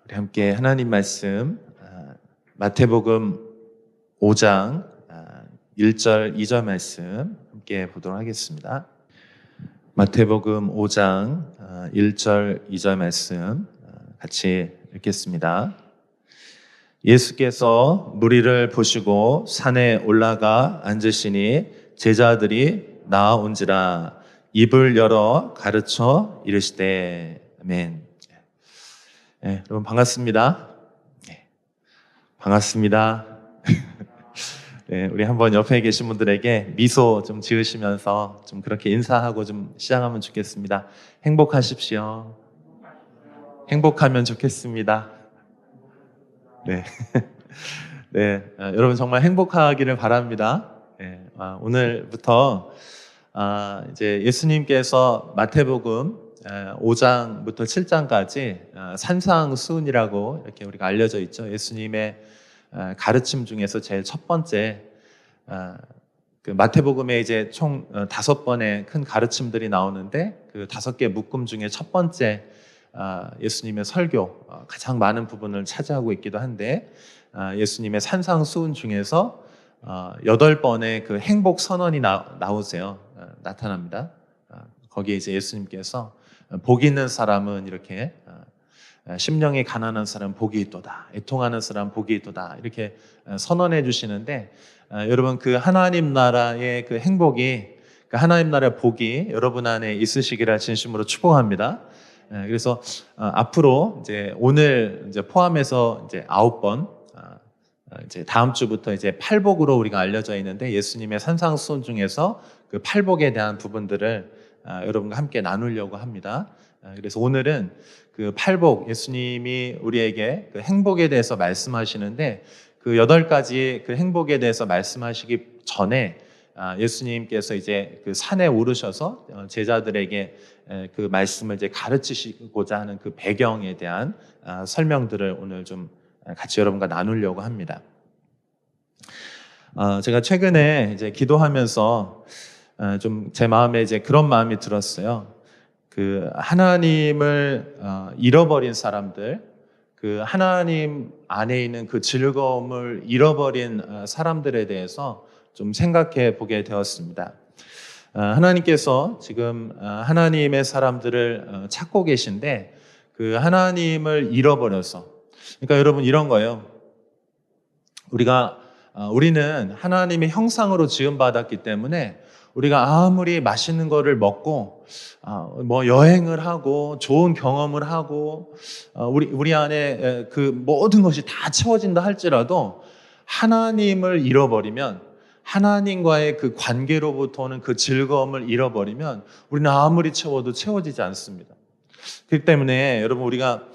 우리 함께 하나님 말씀 마태복음 5장 1절 2절 말씀 함께 보도록 하겠습니다. 마태복음 5장 1절 2절 말씀 같이 읽겠습니다. 예수께서 무리를 보시고 산에 올라가 앉으시니 제자들이 나아온지라 입을 열어 가르쳐 이르시되 아멘. 네, 여러분 반갑습니다. 네, 반갑습니다. 네, 우리 한번 옆에 계신 분들에게 미소 좀 지으시면서 좀 그렇게 인사하고 좀 시작하면 좋겠습니다. 행복하십시오. 행복하면 좋겠습니다. 네, 네, 여러분 정말 행복하기를 바랍니다. 네, 오늘부터 이제 예수님께서 마태복음 5장부터 7장까지 산상수훈이라고 이렇게 우리가 알려져 있죠. 예수님의 가르침 중에서 제일 첫 번째 그 마태복음에 이제 총 5번의 큰 가르침들이 나오는데 그 5개 묶음 중에 첫 번째 예수님의 설교 가장 많은 부분을 차지하고 있기도 한데 예수님의 산상수훈 중에서 8번의 그 행복 선언이 나타납니다. 거기에 이제 예수님께서 복 있는 사람은 이렇게 심령이 가난한 사람 복이 있도다, 애통하는 사람 복이 있도다 이렇게 선언해 주시는데 여러분 그 하나님 나라의 그 행복이 그 하나님 나라의 복이 여러분 안에 있으시기를 진심으로 축복합니다. 그래서 앞으로 이제 오늘 이제 포함해서 이제 9번 이제 다음 주부터 이제 팔복으로 우리가 알려져 있는데 예수님의 산상수훈 중에서 그 팔복에 대한 부분들을 여러분과 함께 나누려고 합니다. 그래서 오늘은 그 팔복, 예수님이 우리에게 그 행복에 대해서 말씀하시는데 그 8가지 그 행복에 대해서 말씀하시기 전에 예수님께서 이제 그 산에 오르셔서 제자들에게 그 말씀을 이제 가르치시고자 하는 그 배경에 대한 설명들을 오늘 좀 같이 여러분과 나누려고 합니다. 제가 최근에 이제 기도하면서 좀 제 마음에 이제 그런 마음이 들었어요. 그 하나님을 잃어버린 사람들, 그 하나님 안에 있는 그 즐거움을 잃어버린 사람들에 대해서 좀 생각해 보게 되었습니다. 하나님께서 지금 하나님의 사람들을 찾고 계신데 그 하나님을 잃어버려서, 그러니까 여러분 이런 거예요. 우리는 하나님의 형상으로 지음받았기 때문에 우리가 아무리 맛있는 거를 먹고 뭐 여행을 하고 좋은 경험을 하고 우리 안에 그 모든 것이 다 채워진다 할지라도 하나님을 잃어버리면, 하나님과의 그 관계로부터 오는 그 즐거움을 잃어버리면 우리는 아무리 채워도 채워지지 않습니다. 그렇기 때문에 여러분 우리가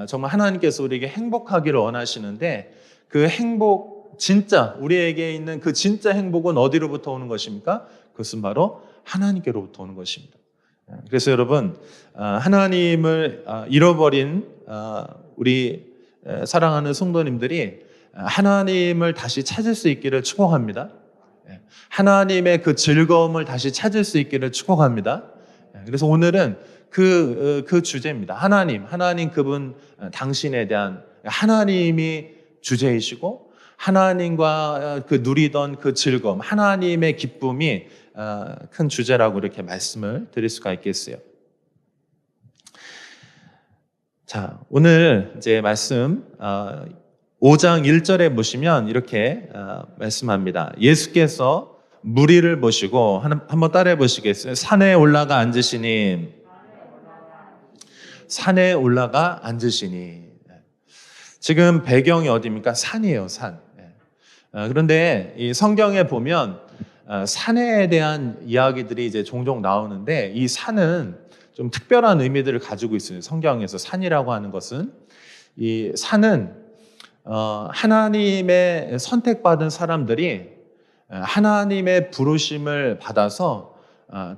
정말 하나님께서 우리에게 행복하기를 원하시는데 그 행복, 진짜 우리에게 있는 그 진짜 행복은 어디로부터 오는 것입니까? 그것은 바로 하나님께로부터 오는 것입니다. 그래서 여러분 하나님을 잃어버린 우리 사랑하는 성도님들이 하나님을 다시 찾을 수 있기를 축복합니다. 하나님의 그 즐거움을 다시 찾을 수 있기를 축복합니다. 그래서 오늘은 그 주제입니다. 하나님 그분 당신에 대한 하나님이 주제이시고 하나님과 그 누리던 그 즐거움, 하나님의 기쁨이 큰 주제라고 이렇게 말씀을 드릴 수가 있겠어요. 자, 오늘 이제 말씀 5장 1절에 보시면 이렇게 말씀합니다. 예수께서 무리를 보시고 한번 따라해 보시겠어요? 산에 올라가 앉으시니. 산에 올라가 앉으시니. 지금 배경이 어디입니까? 산이에요, 산. 그런데 이 성경에 보면 산에 대한 이야기들이 이제 종종 나오는데 이 산은 좀 특별한 의미들을 가지고 있어요. 성경에서 산이라고 하는 것은, 이 산은 하나님의 선택받은 사람들이 하나님의 부르심을 받아서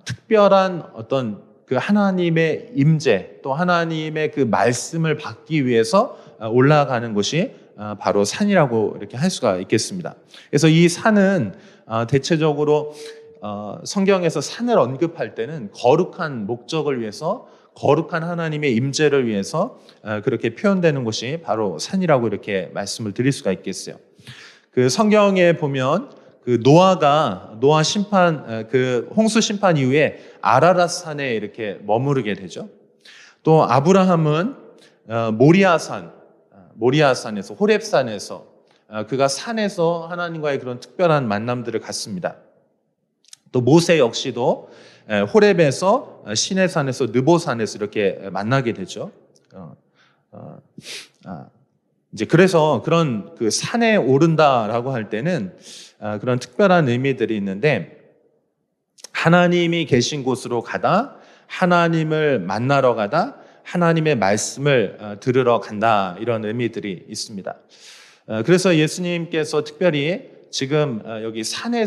특별한 어떤 그 하나님의 임재 또 하나님의 그 말씀을 받기 위해서 올라가는 곳이 바로 산이라고 이렇게 할 수가 있겠습니다. 그래서 이 산은 대체적으로 성경에서 산을 언급할 때는 거룩한 목적을 위해서 거룩한 하나님의 임재를 위해서 그렇게 표현되는 곳이 바로 산이라고 이렇게 말씀을 드릴 수가 있겠어요. 그 성경에 보면 그 노아 심판, 그 홍수 심판 이후에 아라랏 산에 이렇게 머무르게 되죠. 또 아브라함은 모리아산에서, 호렙산에서 그가 산에서 하나님과의 그런 특별한 만남들을 갖습니다. 또 모세 역시도 호렙에서 시내산에서 느보산에서 이렇게 만나게 되죠. 이제 그래서 그런 그 산에 오른다라고 할 때는 그런 특별한 의미들이 있는데, 하나님이 계신 곳으로 가다, 하나님을 만나러 가다, 하나님의 말씀을 들으러 간다, 이런 의미들이 있습니다. 그래서 예수님께서 특별히 지금 여기 산에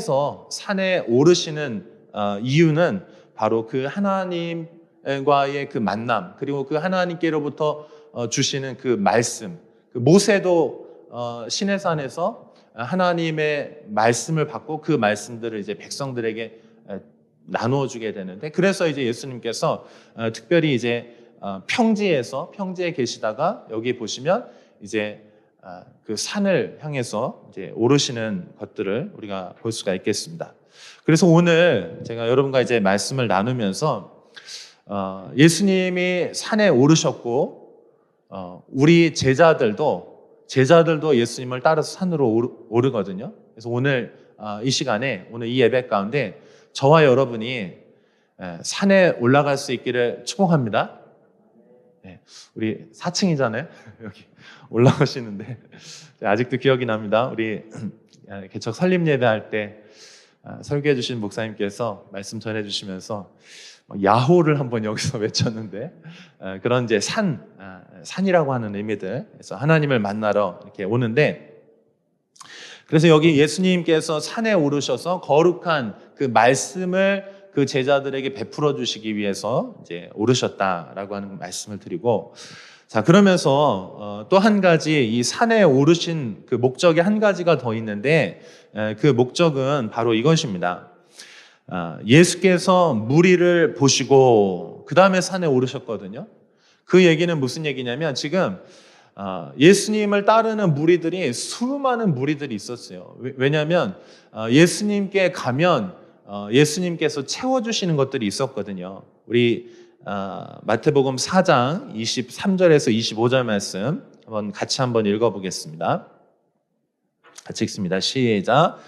오르시는 이유는 바로 그 하나님과의 그 만남, 그리고 그 하나님께로부터 주시는 그 말씀. 그 모세도 시내산에서 하나님의 말씀을 받고 그 말씀들을 이제 백성들에게 나누어 주게 되는데, 그래서 이제 예수님께서 특별히 이제 평지에 계시다가 여기 보시면 이제 그 산을 향해서 이제 오르시는 것들을 우리가 볼 수가 있겠습니다. 그래서 오늘 제가 여러분과 이제 말씀을 나누면서 예수님이 산에 오르셨고, 우리 제자들도 예수님을 따라서 산으로 오르거든요. 그래서 오늘 이 시간에, 오늘 이 예배 가운데 저와 여러분이 산에 올라갈 수 있기를 축복합니다. 우리 4층이잖아요. 여기 올라오시는데 아직도 기억이 납니다. 우리 개척 설립 예배할 때 설교해 주신 목사님께서 말씀 전해 주시면서 야호를 한번 여기서 외쳤는데, 그런 이제 산이라고 하는 의미들, 그래서 하나님을 만나러 이렇게 오는데, 그래서 여기 예수님께서 산에 오르셔서 거룩한 그 말씀을 그 제자들에게 베풀어 주시기 위해서 이제 오르셨다라고 하는 말씀을 드리고, 자, 그러면서 또 한 가지, 이 산에 오르신 그 목적이 한 가지가 더 있는데, 그 목적은 바로 이것입니다. 예수께서 무리를 보시고 그 다음에 산에 오르셨거든요. 그 얘기는 무슨 얘기냐면, 지금 예수님을 따르는 무리들이, 수많은 무리들이 있었어요. 왜냐하면 예수님께 가면 예수님께서 채워주시는 것들이 있었거든요. 우리 마태복음 4장 23절에서 25절 말씀 같이 한번 읽어보겠습니다. 같이 읽습니다. 시작.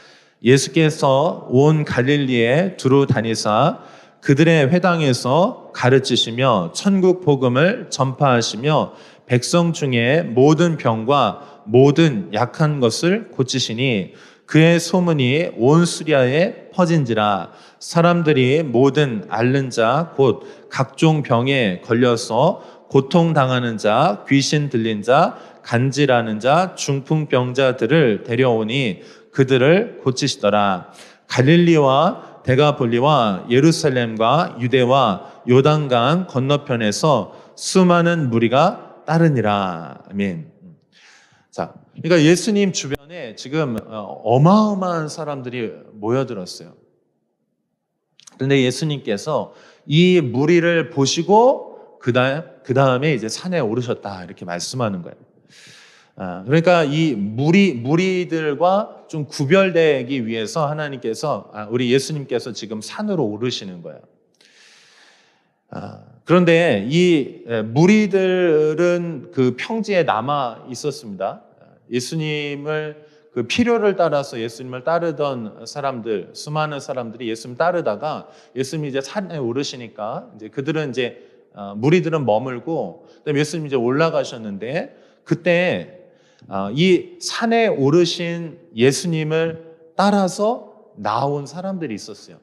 예수께서 온 갈릴리에 두루 다니사 그들의 회당에서 가르치시며 천국 복음을 전파하시며 백성 중에 모든 병과 모든 약한 것을 고치시니 그의 소문이 온 수리아에 퍼진지라. 사람들이 모든 앓는 자 곧 각종 병에 걸려서 고통당하는 자, 귀신 들린 자, 간질하는 자, 중풍병자들을 데려오니 그들을 고치시더라. 갈릴리와 데가볼리와 예루살렘과 유대와 요단강 건너편에서 수많은 무리가 따르니라. 아멘. 자, 그러니까 예수님 주변에 지금 어마어마한 사람들이 모여들었어요. 그런데 예수님께서 이 무리를 보시고 그 다음에 이제 산에 오르셨다, 이렇게 말씀하는 거예요. 그러니까 이 무리들과 좀 구별되기 위해서 하나님께서, 우리 예수님께서 지금 산으로 오르시는 거예요. 그런데 이 무리들은 그 평지에 남아 있었습니다. 예수님을 그 필요를 따라서 예수님을 따르던 사람들, 수많은 사람들이 예수님 따르다가 예수님이 이제 산에 오르시니까 이제 그들은 이제 무리들은 머물고, 그다음에 예수님이 이제 올라가셨는데, 그때 이 산에 오르신 예수님을 따라서 나온 사람들이 있었어요.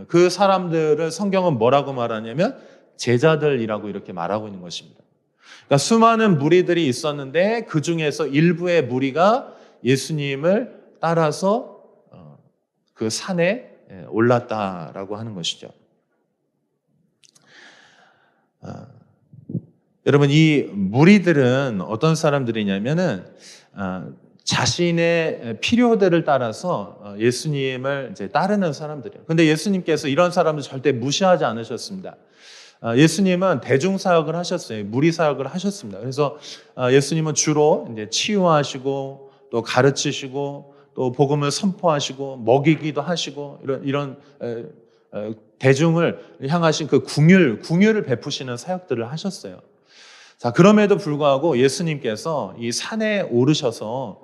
그 사람들을 성경은 뭐라고 말하냐면 제자들이라고 이렇게 말하고 있는 것입니다. 그러니까 수많은 무리들이 있었는데 그 중에서 일부의 무리가 예수님을 따라서 그 산에 올랐다라고 하는 것이죠. 여러분, 이 무리들은 어떤 사람들이냐면은 자신의 필요들을 따라서 예수님을 이제 따르는 사람들이에요. 근데 예수님께서 이런 사람들 절대 무시하지 않으셨습니다. 예수님은 대중사역을 하셨어요. 무리사역을 하셨습니다. 그래서 예수님은 주로 이제 치유하시고 또 가르치시고 또 복음을 선포하시고 먹이기도 하시고 이런 대중을 향하신 그 궁유를 베푸시는 사역들을 하셨어요. 자, 그럼에도 불구하고 예수님께서 이 산에 오르셔서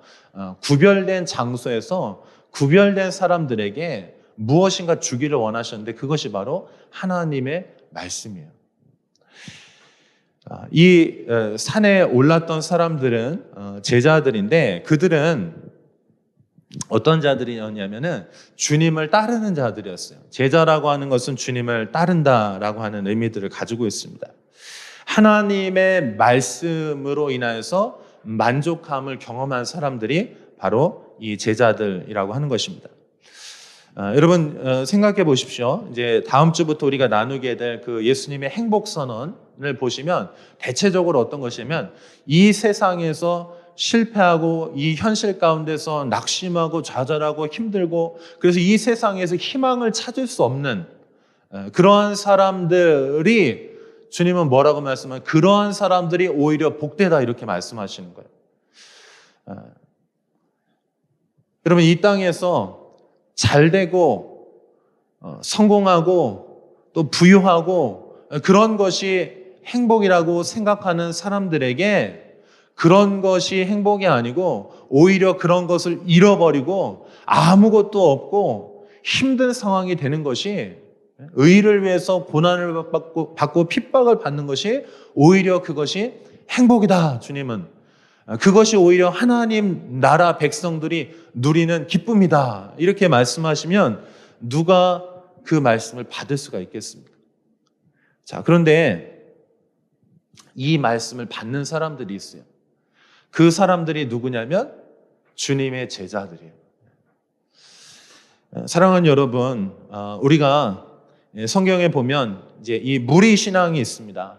구별된 장소에서 구별된 사람들에게 무엇인가 주기를 원하셨는데 그것이 바로 하나님의 말씀이에요. 이 산에 올랐던 사람들은 제자들인데 그들은 어떤 자들이었냐면은 주님을 따르는 자들이었어요. 제자라고 하는 것은 주님을 따른다라고 하는 의미들을 가지고 있습니다. 하나님의 말씀으로 인하여서 만족함을 경험한 사람들이 바로 이 제자들이라고 하는 것입니다. 여러분 생각해 보십시오. 이제 다음 주부터 우리가 나누게 될 그 예수님의 행복 선언을 보시면 대체적으로 어떤 것이냐면 이 세상에서 실패하고 이 현실 가운데서 낙심하고 좌절하고 힘들고 그래서 이 세상에서 희망을 찾을 수 없는 그러한 사람들이 주님은 뭐라고 말씀하면 그러한 사람들이 오히려 복되다 이렇게 말씀하시는 거예요. 여러분 이 땅에서 잘되고 성공하고 또 부유하고 그런 것이 행복이라고 생각하는 사람들에게 그런 것이 행복이 아니고 오히려 그런 것을 잃어버리고 아무것도 없고 힘든 상황이 되는 것이 의를 위해서 고난을 받고 핍박을 받는 것이 오히려 그것이 행복이다. 주님은 그것이 오히려 하나님 나라 백성들이 누리는 기쁨이다. 이렇게 말씀하시면 누가 그 말씀을 받을 수가 있겠습니까? 자, 그런데 이 말씀을 받는 사람들이 있어요. 그 사람들이 누구냐면 주님의 제자들이에요. 사랑하는 여러분, 우리가 성경에 보면 이제 이 무리 신앙이 있습니다.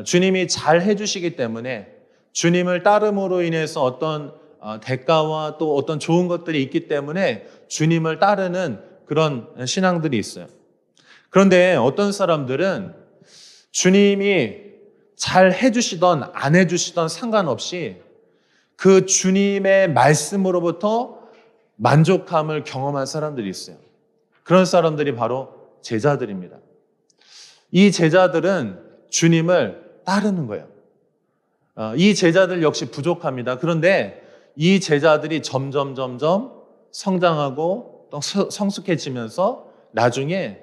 주님이 잘 해주시기 때문에 주님을 따름으로 인해서 어떤 대가와 또 어떤 좋은 것들이 있기 때문에 주님을 따르는 그런 신앙들이 있어요. 그런데 어떤 사람들은 주님이 잘 해주시던 안 해주시던 상관없이 그 주님의 말씀으로부터 만족함을 경험한 사람들이 있어요. 그런 사람들이 바로 제자들입니다. 이 제자들은 주님을 따르는 거예요. 이 제자들 역시 부족합니다. 그런데 이 제자들이 점점 성장하고 또 성숙해지면서 나중에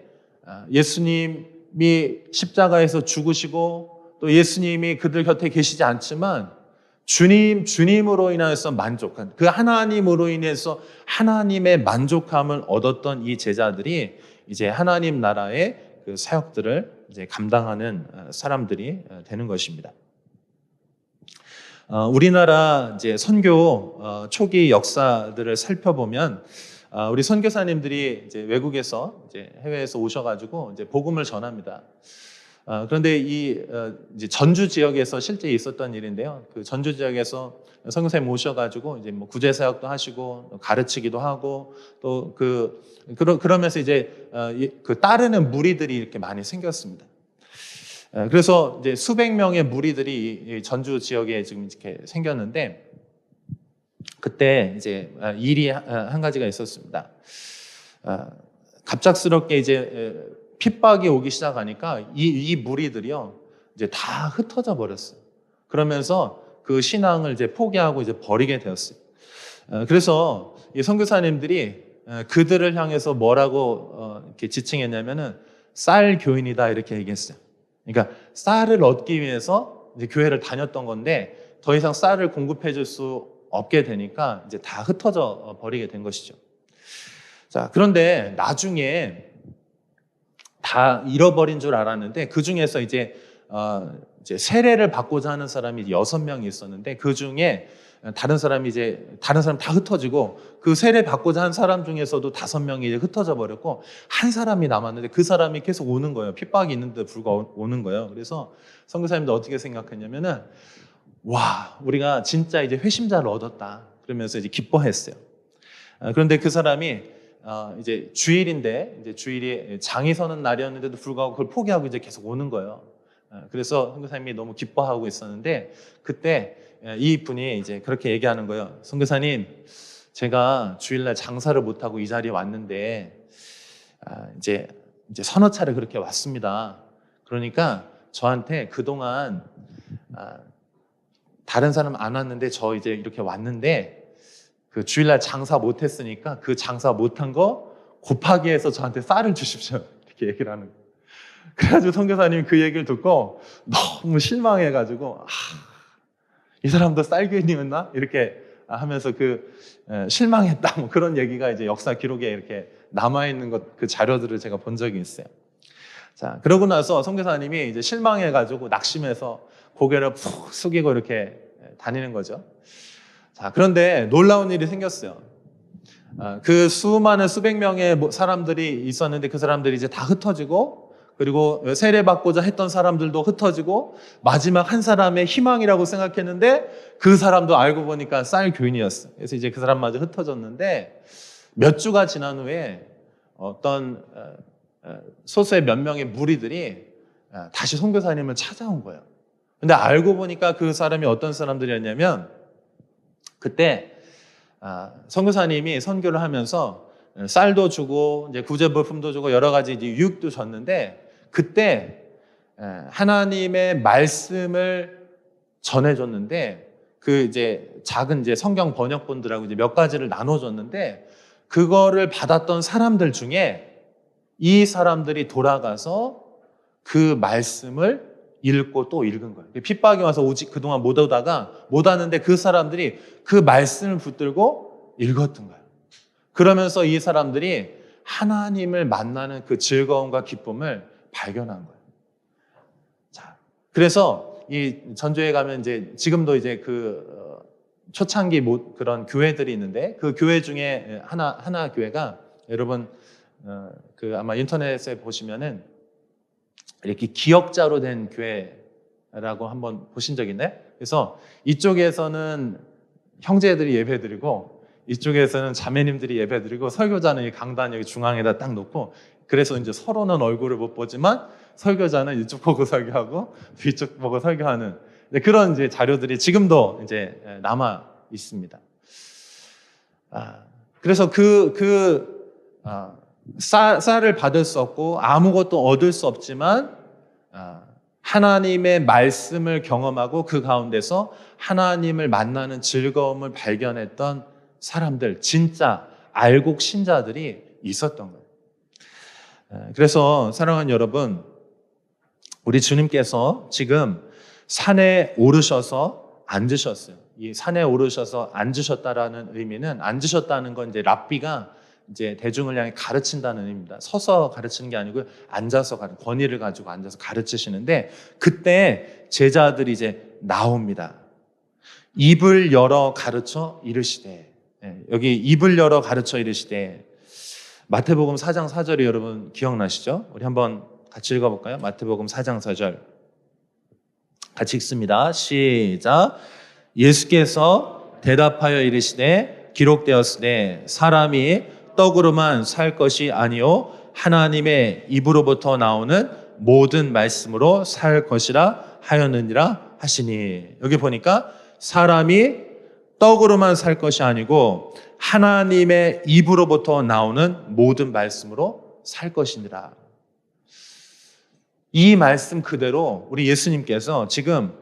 예수님이 십자가에서 죽으시고 또 예수님이 그들 곁에 계시지 않지만 주님으로 인해서 만족한 그 하나님으로 인해서 하나님의 만족함을 얻었던 이 제자들이 이제 하나님 나라의 그 사역들을 이제 감당하는 사람들이 되는 것입니다. 우리나라 이제 선교 초기 역사들을 살펴보면 우리 선교사님들이 이제 외국에서 이제 해외에서 오셔가지고 이제 복음을 전합니다. 그런데 이제 전주 지역에서 실제 있었던 일인데요. 그 전주 지역에서 선교사님 오셔가지고 이제 뭐 구제 사역도 하시고 가르치기도 하고 또 그러면서 이제 그 따르는 무리들이 이렇게 많이 생겼습니다. 그래서 이제 수백 명의 무리들이 전주 지역에 지금 이렇게 생겼는데 그때 이제 일이 한 가지가 있었습니다. 갑작스럽게 이제 핍박이 오기 시작하니까 이 무리들이요 이제 다 흩어져 버렸어요. 그러면서 그 신앙을 이제 포기하고 이제 버리게 되었어요. 그래서 이 선교사님들이 그들을 향해서 뭐라고 이렇게 지칭했냐면은 쌀 교인이다 이렇게 얘기했어요. 그러니까 쌀을 얻기 위해서 이제 교회를 다녔던 건데 더 이상 쌀을 공급해 줄 수 없게 되니까 이제 다 흩어져 버리게 된 것이죠. 자, 그런데 나중에 다 잃어버린 줄 알았는데 그 중에서 이제 세례를 받고자 하는 사람이 6명이 있었는데 그 중에 다른 사람 다 흩어지고 그 세례 받고자 한 사람 중에서도 5명이 이제 흩어져 버렸고 한 사람이 남았는데 그 사람이 계속 오는 거예요. 핍박이 있는데 불구하고 오는 거예요. 그래서 선교사님도 어떻게 생각했냐면은 와, 우리가 진짜 이제 회심자를 얻었다. 그러면서 이제 기뻐했어요. 그런데 그 사람이 이제 주일인데 이제 주일이 장이 서는 날이었는데도 불구하고 그걸 포기하고 이제 계속 오는 거예요. 그래서 선교사님이 너무 기뻐하고 있었는데 그때 이 분이 이제 그렇게 얘기하는 거예요. 선교사님, 제가 주일날 장사를 못 하고 이 자리에 왔는데 이제 서너 차례 그렇게 왔습니다. 그러니까 저한테 그동안 다른 사람 안 왔는데 저 이제 이렇게 왔는데 그 주일날 장사 못 했으니까 그 장사 못한 거 곱하기 해서 저한테 쌀을 주십시오. 이렇게 얘기를 하는 거예요. 그래가지고 선교사님이 그 얘기를 듣고 너무 실망해가지고 이 사람도 쌀교인이었나? 이렇게 하면서 실망했다 뭐 그런 얘기가 이제 역사 기록에 이렇게 남아있는 그 자료들을 제가 본 적이 있어요. 자, 그러고 나서 선교사님이 이제 실망해가지고 낙심해서 고개를 푹 숙이고 이렇게 다니는 거죠. 자, 그런데 놀라운 일이 생겼어요. 그 수많은 수백 명의 사람들이 있었는데 그 사람들이 이제 다 흩어지고 그리고 세례받고자 했던 사람들도 흩어지고 마지막 한 사람의 희망이라고 생각했는데 그 사람도 알고 보니까 쌀 교인이었어요. 그래서 이제 그 사람마저 흩어졌는데 몇 주가 지난 후에 어떤 소수의 몇 명의 무리들이 다시 선교사님을 찾아온 거예요. 근데 알고 보니까 그 사람이 어떤 사람들이었냐면 그때 선교사님이 선교를 하면서 쌀도 주고 이제 구제물품도 주고 여러 가지 이제 유익도 줬는데 그때 하나님의 말씀을 전해줬는데 그 이제 작은 이제 성경 번역본들하고 이제 몇 가지를 나눠줬는데 그거를 받았던 사람들 중에 이 사람들이 돌아가서 그 말씀을 읽고 또 읽은 거예요. 핍박이 와서 오직 그동안 못 오다가 못 왔는데 그 사람들이 그 말씀을 붙들고 읽었던 거예요. 그러면서 이 사람들이 하나님을 만나는 그 즐거움과 기쁨을 발견한 거예요. 자, 그래서 이 전주에 가면 이제 지금도 이제 초창기 그런 교회들이 있는데 그 교회 중에 하나 교회가 여러분 아마 인터넷에 보시면은 이렇게 기역자로 된 교회라고 한번 보신 적 있나요? 그래서 이쪽에서는 형제들이 예배드리고 이쪽에서는 자매님들이 예배드리고 설교자는 이 강단 여기 중앙에다 딱 놓고 그래서 이제 서로는 얼굴을 못 보지만 설교자는 이쪽 보고 설교하고 뒤쪽 보고 설교하는 그런 이제 자료들이 지금도 이제 남아 있습니다. 그래서 쌀을 받을 수 없고 아무것도 얻을 수 없지만 하나님의 말씀을 경험하고 그 가운데서 하나님을 만나는 즐거움을 발견했던 사람들, 진짜 알곡 신자들이 있었던 거예요. 그래서 사랑하는 여러분, 우리 주님께서 지금 산에 오르셔서 앉으셨어요. 이 산에 오르셔서 앉으셨다라는 의미는 앉으셨다는 건 이제 랍비가 이제 대중을 향해 가르친다는 의미입니다. 서서 가르치는 게 아니고 앉아서 권위를 가지고 앉아서 가르치시는데 그때 제자들이 이제 나옵니다. 입을 열어 가르쳐 이르시되 여기 입을 열어 가르쳐 이르시되 마태복음 4장 4절이 여러분 기억나시죠? 우리 한번 같이 읽어볼까요? 마태복음 4장 4절 같이 읽습니다. 시작. 예수께서 대답하여 이르시되 기록되었으되 사람이 떡으로만 살 것이 아니요 하나님의 입으로부터 나오는 모든 말씀으로 살 것이라 하였느니라 하시니 여기 보니까 사람이 떡으로만 살 것이 아니고 하나님의 입으로부터 나오는 모든 말씀으로 살 것이니라. 이 말씀 그대로 우리 예수님께서 지금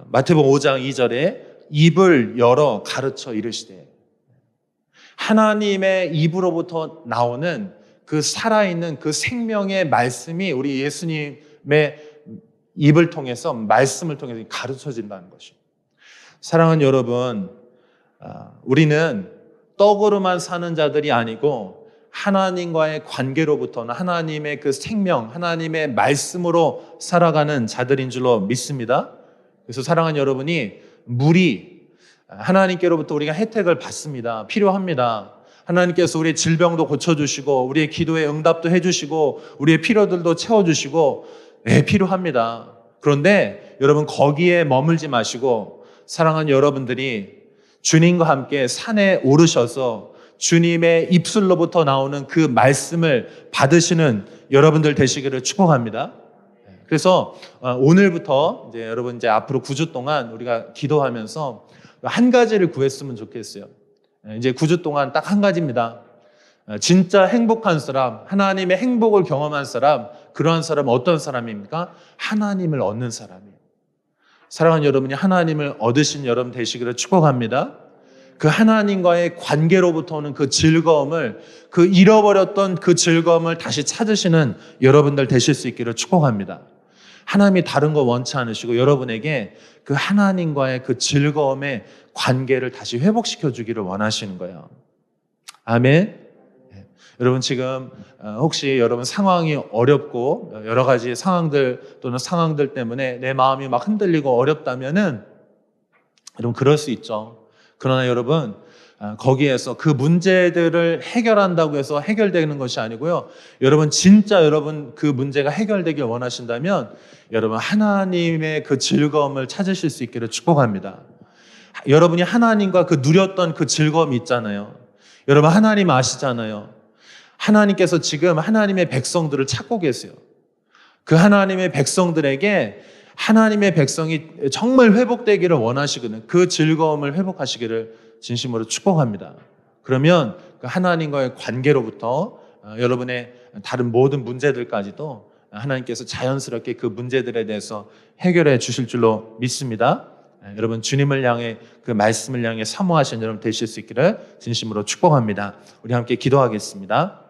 마태복음 5장 2절에 입을 열어 가르쳐 이르시되 하나님의 입으로부터 나오는 그 살아있는 그 생명의 말씀이 우리 예수님의 입을 통해서 말씀을 통해서 가르쳐진다는 것이죠. 사랑하는 여러분, 우리는 떡으로만 사는 자들이 아니고 하나님과의 관계로부터는 하나님의 그 생명, 하나님의 말씀으로 살아가는 자들인 줄로 믿습니다. 그래서 사랑하는 여러분이 하나님께로부터 우리가 혜택을 받습니다. 필요합니다. 하나님께서 우리의 질병도 고쳐주시고 우리의 기도에 응답도 해주시고 우리의 필요들도 채워주시고 필요합니다. 그런데 여러분 거기에 머물지 마시고 사랑하는 여러분들이 주님과 함께 산에 오르셔서 주님의 입술로부터 나오는 그 말씀을 받으시는 여러분들 되시기를 축복합니다. 그래서 오늘부터 이제 여러분 이제 앞으로 9주 동안 우리가 기도하면서 한 가지를 구했으면 좋겠어요. 이제 9주 동안 딱 한 가지입니다. 진짜 행복한 사람, 하나님의 행복을 경험한 사람, 그러한 사람은 어떤 사람입니까? 하나님을 얻는 사람이에요. 사랑하는 여러분이 하나님을 얻으신 여러분 되시기를 축복합니다. 그 하나님과의 관계로부터 오는 그 즐거움을, 그 잃어버렸던 그 즐거움을 다시 찾으시는 여러분들 되실 수 있기를 축복합니다. 하나님이 다른 거 원치 않으시고 여러분에게 그 하나님과의 그 즐거움의 관계를 다시 회복시켜 주기를 원하시는 거예요. 아멘. 여러분 지금 혹시 여러분 상황이 어렵고 여러 가지 상황들 또는 상황들 때문에 내 마음이 막 흔들리고 어렵다면은 여러분 그럴 수 있죠. 그러나 여러분 거기에서 그 문제들을 해결한다고 해서 해결되는 것이 아니고요. 여러분 진짜 여러분 그 문제가 해결되길 원하신다면 여러분 하나님의 그 즐거움을 찾으실 수 있기를 축복합니다. 여러분이 하나님과 그 누렸던 그 즐거움이 있잖아요. 여러분 하나님 아시잖아요. 하나님께서 지금 하나님의 백성들을 찾고 계세요. 그 하나님의 백성들에게 하나님의 백성이 정말 회복되기를 원하시거든요. 그 즐거움을 회복하시기를 진심으로 축복합니다. 그러면 그 하나님과의 관계로부터 여러분의 다른 모든 문제들까지도 하나님께서 자연스럽게 그 문제들에 대해서 해결해 주실 줄로 믿습니다. 여러분 주님을 향해 그 말씀을 향해 사모하신 여러분 되실 수 있기를 진심으로 축복합니다. 우리 함께 기도하겠습니다.